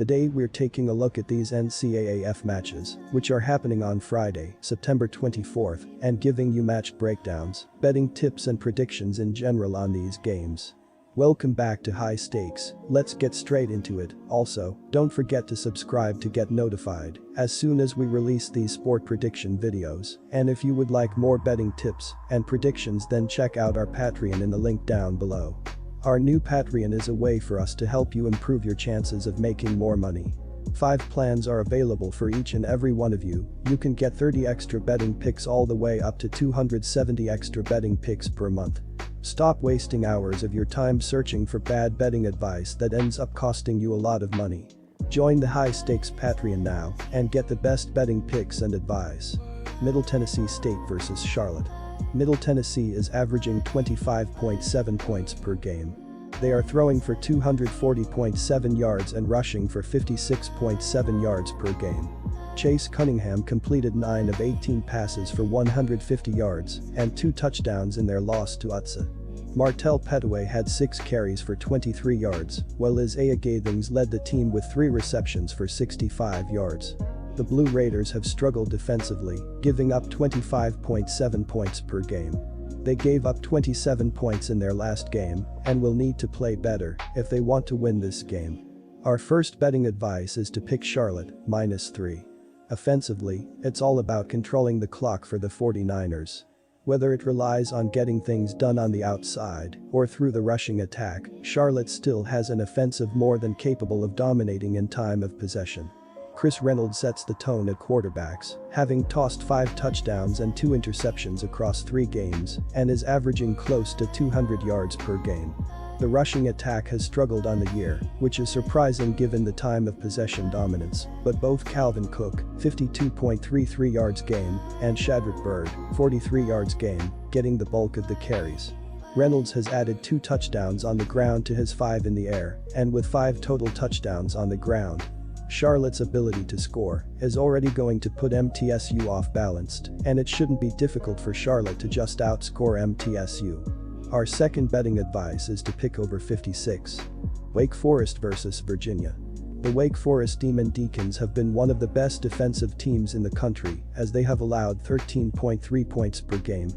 Today we're taking a look at these NCAAF matches, which are happening on Friday, September 24th, and giving you match breakdowns, betting tips and predictions in general on these games. Welcome back to High Stakes, let's get straight into it. Also, don't forget to subscribe to get notified as soon as we release these sport prediction videos, and if you would like more betting tips and predictions, then check out our Patreon in the link down below. Our new Patreon is a way for us to help you improve your chances of making more money. 5 plans are available for each and every one of you. You can get 30 extra betting picks all the way up to 270 extra betting picks per month. Stop wasting hours of your time searching for bad betting advice that ends up costing you a lot of money. Join the High Stakes Patreon now and get the best betting picks and advice. Middle Tennessee State vs Charlotte. Middle Tennessee is averaging 25.7 points per game. They are throwing for 240.7 yards and rushing for 56.7 yards per game. Chase Cunningham completed 9 of 18 passes for 150 yards and 2 touchdowns in their loss to Utsa. Martell Petaway had 6 carries for 23 yards, while Isaiah Gathings led the team with 3 receptions for 65 yards. The Blue Raiders have struggled defensively, giving up 25.7 points per game. They gave up 27 points in their last game and will need to play better if they want to win this game. Our first betting advice is to pick Charlotte, -3. Offensively, it's all about controlling the clock for the 49ers. Whether it relies on getting things done on the outside or through the rushing attack, Charlotte still has an offensive more than capable of dominating in time of possession. Chris Reynolds sets the tone at quarterbacks, having tossed 5 touchdowns and 2 interceptions across 3 games and is averaging close to 200 yards per game. The rushing attack has struggled on the year, which is surprising given the time of possession dominance, but both Calvin Cook, 52.33 yards game, and Shadrick Byrd, 43 yards game, getting the bulk of the carries. Reynolds has added 2 touchdowns on the ground to his 5 in the air, and with 5 total touchdowns on the ground. Charlotte's ability to score is already going to put MTSU off balanced, and it shouldn't be difficult for Charlotte to just outscore MTSU. Our second betting advice is to pick over 56. Wake Forest vs Virginia. The Wake Forest Demon Deacons have been one of the best defensive teams in the country as they have allowed 13.3 points per game.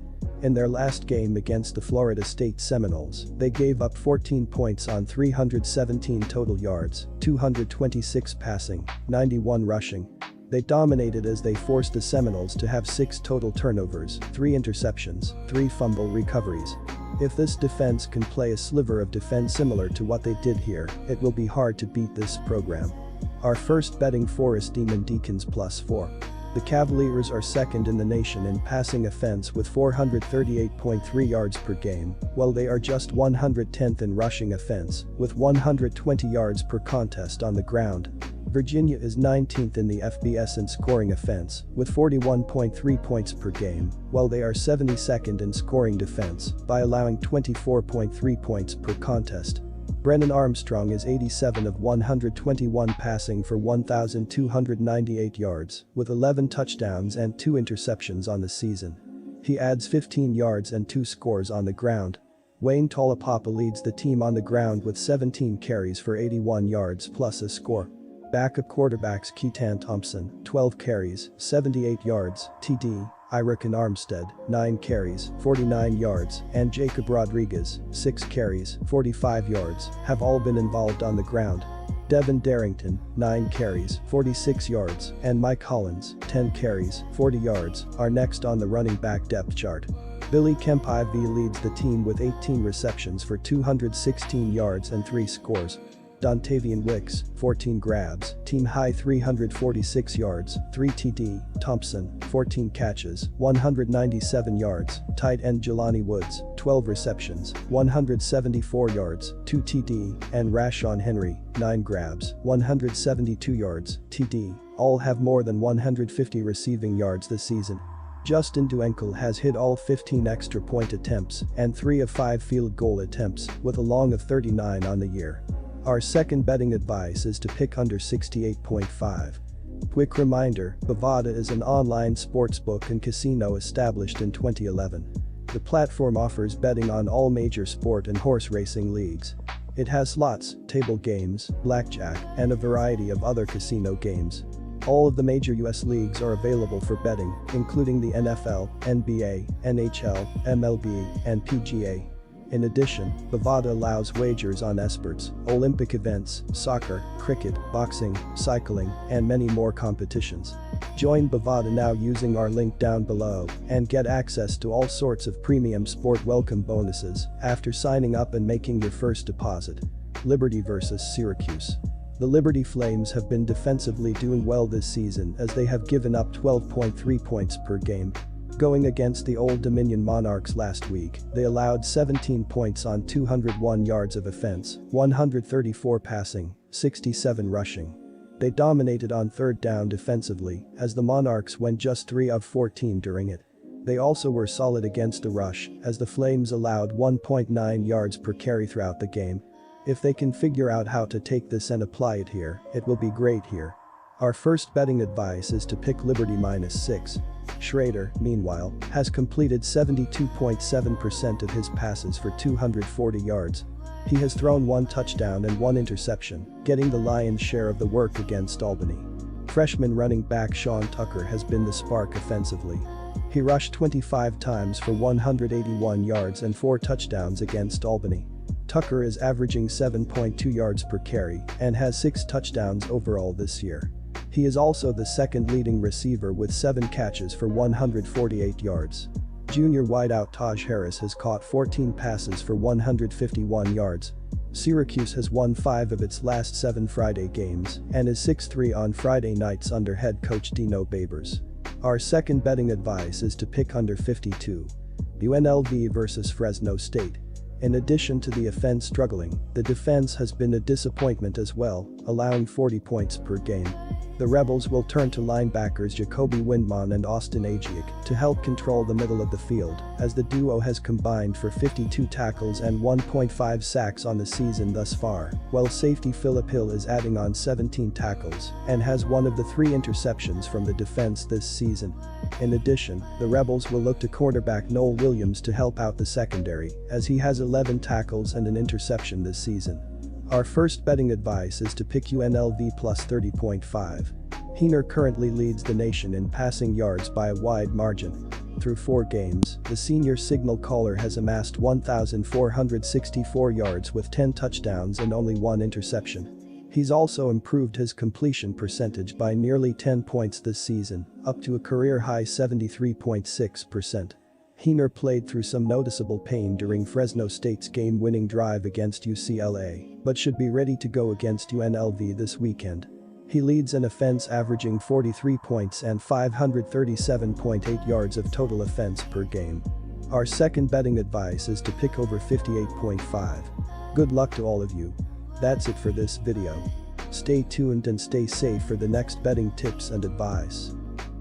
In their last game against the Florida State Seminoles, they gave up 14 points on 317 total yards, 226 passing, 91 rushing. They dominated as they forced the Seminoles to have 6 total turnovers, 3 interceptions, 3 fumble recoveries. If this defense can play a sliver of defense similar to what they did here, it will be hard to beat this program. Our first betting Forest Demon Deacons +4. The Cavaliers are second in the nation in passing offense with 438.3 yards per game, while they are just 110th in rushing offense with 120 yards per contest on the ground. Virginia is 19th in the FBS in scoring offense with 41.3 points per game, while they are 72nd in scoring defense by allowing 24.3 points per contest. Brennan Armstrong is 87 of 121 passing for 1,298 yards with 11 touchdowns and 2 interceptions on the season. He adds 15 yards and 2 scores on the ground. Wayne Tolapapa leads the team on the ground with 17 carries for 81 yards plus a score. Backup quarterbacks Keaton Thompson, 12 carries, 78 yards, TD, Irakan Armstead, 9 carries, 49 yards, and Jacob Rodriguez, 6 carries, 45 yards, have all been involved on the ground. Devin Darrington, 9 carries, 46 yards, and Mike Hollins, 10 carries, 40 yards, are next on the running back depth chart. Billy Kemp IV leads the team with 18 receptions for 216 yards and 3 scores. Dontavian Wicks, 14 grabs, team high 346 yards, 3 TD, Thompson, 14 catches, 197 yards, tight end Jelani Woods, 12 receptions, 174 yards, 2 TD, and Rashawn Henry, 9 grabs, 172 yards, TD, all have more than 150 receiving yards this season. Justin Duenkel has hit all 15 extra point attempts and 3 of 5 field goal attempts with a long of 39 on the year. Our second betting advice is to pick under 68.5. Quick reminder, Bovada is an online sportsbook and casino established in 2011. The platform offers betting on all major sport and horse racing leagues. It has slots, table games, blackjack, and a variety of other casino games. All of the major US leagues are available for betting, including the NFL, NBA, NHL, MLB, and PGA. In addition, Bovada allows wagers on esports, Olympic events, soccer, cricket, boxing, cycling, and many more competitions. Join Bovada now using our link down below and get access to all sorts of premium sport welcome bonuses after signing up and making your first deposit. Liberty vs Syracuse. The Liberty Flames have been defensively doing well this season as they have given up 12.3 points per game. Going against the Old Dominion Monarchs last week, they allowed 17 points on 201 yards of offense, 134 passing, 67 rushing. They dominated on third down defensively, as the Monarchs went just 3 of 14 during it. They also were solid against the rush, as the Flames allowed 1.9 yards per carry throughout the game. If they can figure out how to take this and apply it here, it will be great here. Our first betting advice is to pick Liberty -6. Schrader, meanwhile, has completed 72.7% of his passes for 240 yards. He has thrown 1 touchdown and 1 interception, getting the lion's share of the work against Albany. Freshman running back Sean Tucker has been the spark offensively. He rushed 25 times for 181 yards and 4 touchdowns against Albany. Tucker is averaging 7.2 yards per carry and has 6 touchdowns overall this year. He is also the second leading receiver with 7 catches for 148 yards. Junior wideout Taj Harris has caught 14 passes for 151 yards. Syracuse has won 5 of its last 7 Friday games and is 6-3 on Friday nights under head coach Dino Babers. Our second betting advice is to pick under 52. UNLV vs Fresno State. In addition to the offense struggling, the defense has been a disappointment as well, allowing 40 points per game. The Rebels will turn to linebackers Jacoby Windmon and Austin Agiak to help control the middle of the field, as the duo has combined for 52 tackles and 1.5 sacks on the season thus far, while safety Phillip Hill is adding on 17 tackles and has one of the 3 interceptions from the defense this season. In addition, the Rebels will look to quarterback Noel Williams to help out the secondary, as he has 11 tackles and an interception this season. Our first betting advice is to pick UNLV plus 30.5. Heener currently leads the nation in passing yards by a wide margin. Through 4 games, the senior signal caller has amassed 1,464 yards with 10 touchdowns and only 1 interception. He's also improved his completion percentage by nearly 10 points this season, up to a career-high 73.6%. Heener played through some noticeable pain during Fresno State's game-winning drive against UCLA, but should be ready to go against UNLV this weekend. He leads an offense averaging 43 points and 537.8 yards of total offense per game. Our second betting advice is to pick over 58.5. Good luck to all of you. That's it for this video. Stay tuned and stay safe for the next betting tips and advice.